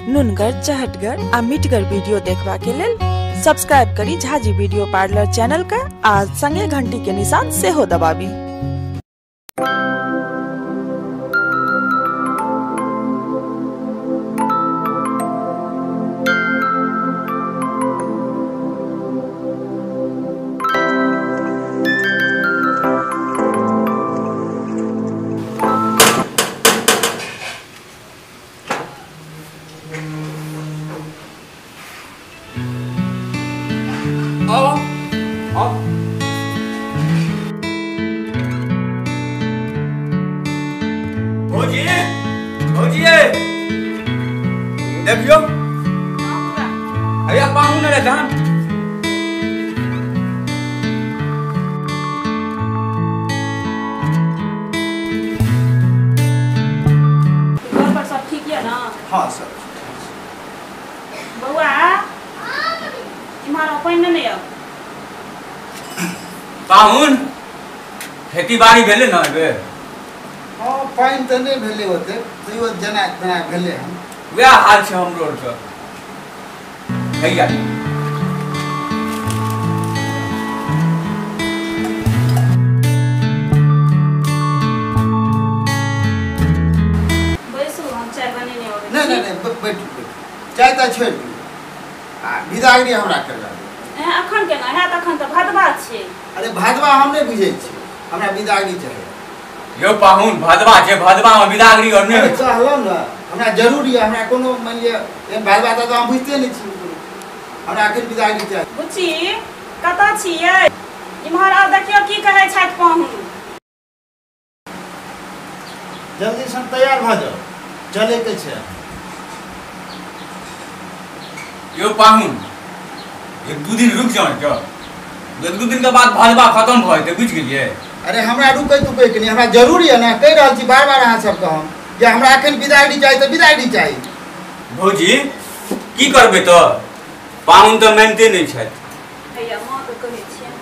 नुनगर, चहटगर आ मीठगर वीडियो देखबा के लेल सब्सक्राइब करी झाजी वीडियो पार्लर चैनल का आ संगे घंटी के निशान से हो दबाबी। देखियो अरे पाऊँ ना धान घर पर सब ठीक है ना? हाँ सर। बउआ तुम्हारा अपॉइंटमेंट नहीं है पाहुन खेती बाड़ी भेले ना बे? हाँ पाइन तो नहीं भेले होते तो जना जना भेले हम वह हाल से हम रोड पर भैया बैसू हम चाय बनेने होबे। नहीं बैठ चाय ता छोड़ विदागरी हमरा करला ए अखन के ना है तखन तो भादवा छे। अरे भादवा हम नहीं बुझे छी हमरा विदागरी चाहिए। यो पाहुन भादवा छे, भादवा में विदागरी और नहीं कहलो ना हमरा जरूरी है। हमरा कोनो मान लिया ए भादवा तो हम बुझते नहीं छी हमरा आखिर विदागरी चाहिए। बुच्ची कता छियै इम्हर आ देखियो की कहै छथि पाहुन। जल्दी से तैयार भ जाओ चले के छे। यो पाहुन एक दो दिन रुक जाओ क्या? एक दो दिन के बाद भादवा खत्म भ जेते बुझ गेलिए। अरे हमरा रुकै तुकै के नहीं हमरा जरूरी है ना कह रहल छी बार बार अहाँ सब कहम जे हमरा अखन विदागरी चाहिए तो विदागरी चाहिए। भौजी की करबे तो पाहुन तो मानते नहीं छथि। भैया मां के कहै छियै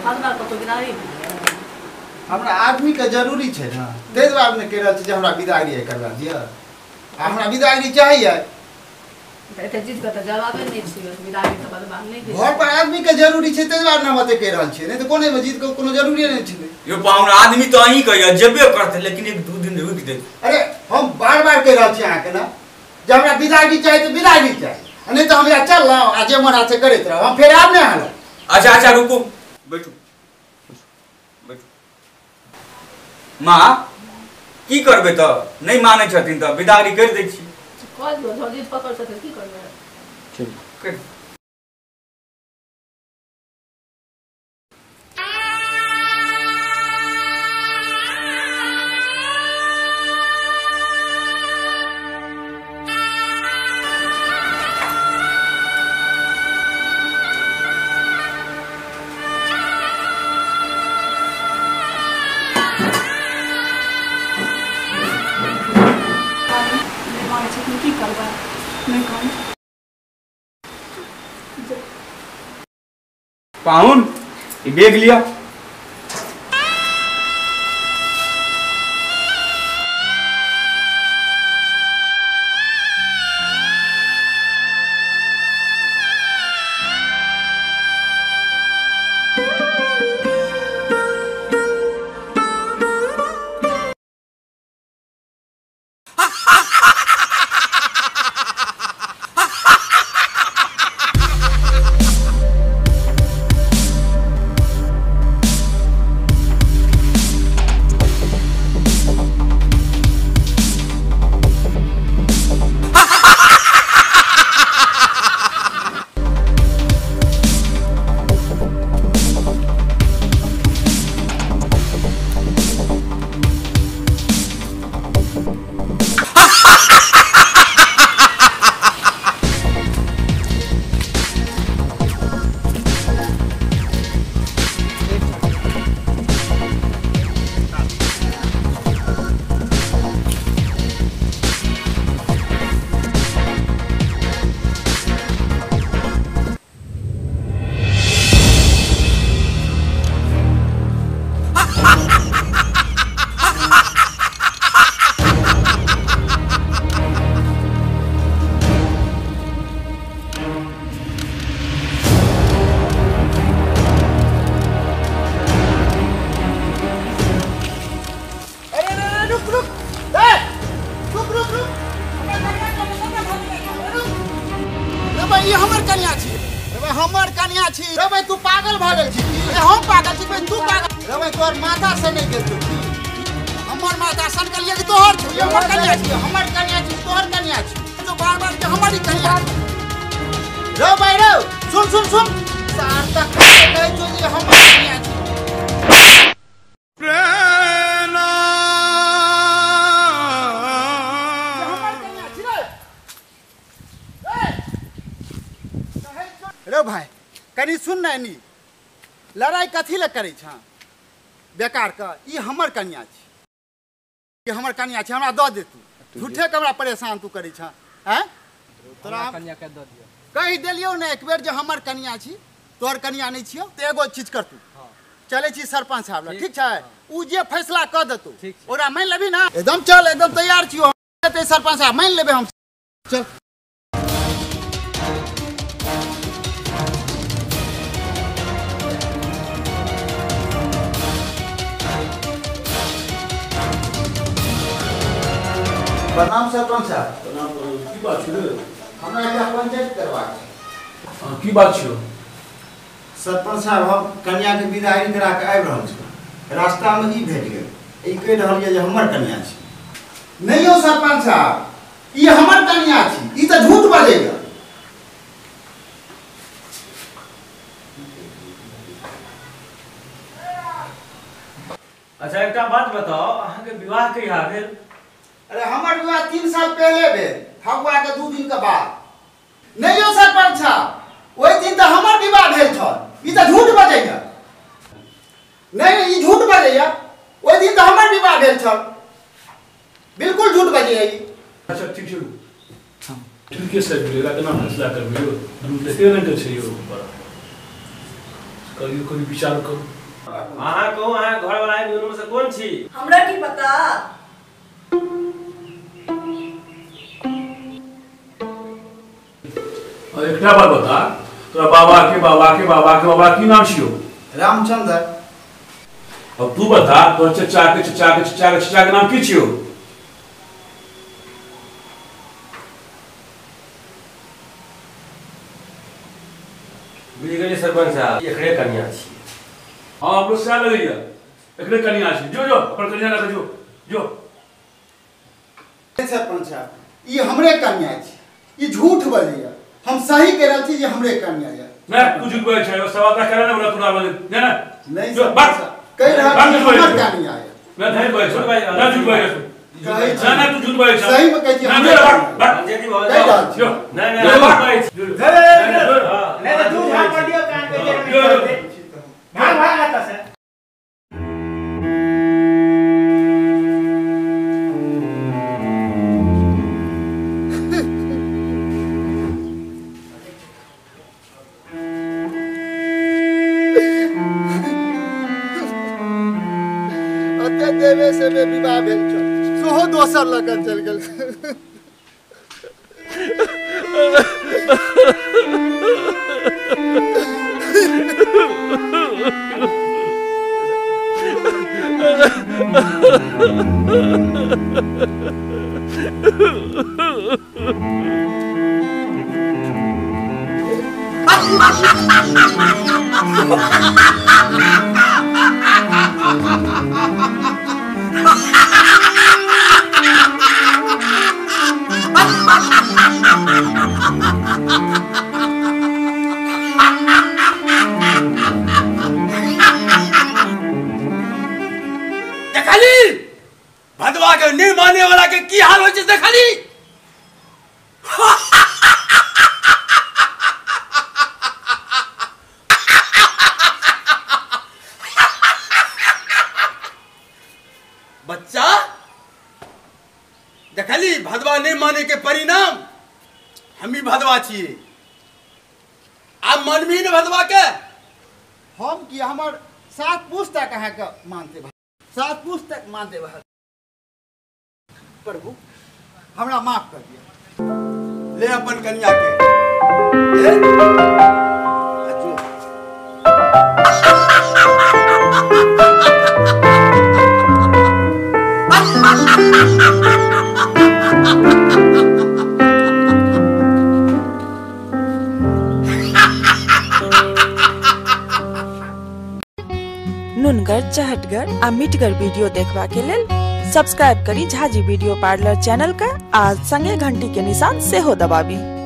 भादवा को तो गिनारी हमरा आदमी के जरूरी छै ना तै दुआरे ने कह रहल छी जे हमरा विदागरी करवा दिया। हमरा विदागरी चाहिए। एते चीज के तो जवाबे नहीं छियै विदागरी तो भादवा नहीं दे। घर पर आदमी के जरूरी छै तै दुआरे ने मते कह रहल छी नहीं तो कोने में जीत के कोनो जरूरी नहीं छै। यो पाहुन आदमी तो अहीं कहिया जेबे करते लेकिन एक दो दिन रुक दे। अरे हम बार बार कह रहल छी अहाँ के ना जे हमरा विदागरी चाहिए तो विदागरी चाहिए नहीं तो हमरा चललौ आ जे मन आछे करैत रह हम फेर आब नहीं हाल। अच्छा रुको बैठो माँ की करबे तो नहीं माने छथिन तो विदागरी कर दै छी। कह दो जल्दी पकड़ सके की करबे। ठीक की करबा मैं कहूं पाहुन ये बैग लिया। हमर कन्या छी रे भाई तू पागल भ गेल छी ए हम पागल छी भाई तू पागल रे भाई तोर माथा से नहीं गेल छी हमर माथा सन कलिए कि तोहर छी हमर कन्या छी तोहर कन्या छी तो बार-बार के हमारी कन्या रे भाई रे सुन सार तक कह जो ये हमर कन्या छी रे भाई कनी सुन नहीं लड़ाई कथी ले करे छ बेकार का ई हमर कन्या छी कि हमर कन्या छी हमरा द दे तू झूठे के हमरा परेशान तू करे छ हैं तोरा कन्या के द दियो कहि देलियो ने एक बेर जे हमर कन्या छी तोहर कन्या नहीं छियो ते एगो चीज कर तू चले छी सरपंच साहब ठीक छै उ जे फैसला क देतौ ओरा मान लेबी ना एकदम चल एकदम तैयार छियो ते सरपंच साहब मान लेबे हम चल प्रणाम सरपंच साहब प्रणाम की बात छै हमरा एकटा पंचायत करबाक छै की बात छै सरपंच साहब हम कन्या के विदाई करा के आबि रहल छी रास्ता में ई भेट गेल ई कहि रहल ये जे हमर कन्या छी नहीं हो सरपंच साहब ई हमर कन्या छी ई त झूठ बजेगा अच्छा एकटा बात बताओ अहाँ के विवाह कहिया भेल अरे हमर विवाह 3 साल पहले भेल फगुआ के 2 दिन के बाद नहीं हो सरपंच साहब ओइ दिन त हमर विवाह भेल छल ई त झूठ बजेगा नहीं ई झूठ बजेया ओइ दिन त हमर विवाह भेल छल बिल्कुल झूठ बजेया ई अच्छा ठीक छै ठीक है सर मेरा केना फैसला करबियो हम देखियो नहीं छै यो पर कहियो कोई विचार करू अहाँ कहू अहाँ घर वाला दुनू में से कोन छी हमरा की पता एकटा बात बता तोरा बाबा की नाम छियो रामचंद्र अब तू बता तोर चचा के नाम की छियो बुझि गेलिए सरपंच साहब एकरे कन्या छी हां हमरो से लगैया एकरे कन्या छी जो अपन कन्या लगा जो सरपंच साहब ई हमरे कन्या छी ई झूठ बजेया हम सही कह रहल छी जे हमरे कन्या है ना तू झूठ बोलै छै सवाल करे ना बोला तोरा बोले ना नहीं जो बात कह रहल छी हमर कन्या है मैं नहीं बोलै छै ना झूठ बोलै छै ना तू झूठ बोलै छै सही में कह छी हमरे बात जेदी भऽ कह रहल छी नहीं बात नहीं तो तू भाग पड़ियो कान के भाग आता से देवे से में विवाह भेल छल सोहो दोसर लगन चल गेल भदवा के नहीं मानने वाला के की हाल हो देखली बच्चा देखली भदवा नहीं माने के परिणाम हम ही भदवा छिए आप मनवी ने भदवा के हम की हमर 7 पुस्तक अहाँ के मानते 7 पुस्तक मानते प्रभु हमरा माफ कर दिया ले अपन कन्या के ले जो सुअदगर, चहटगर आ मीठगर वीडियो देखबा के लेल सब्सक्राइब करी झाजी वीडियो पार्लर चैनल का आ संगे घंटी के निशान से हो दबाबी।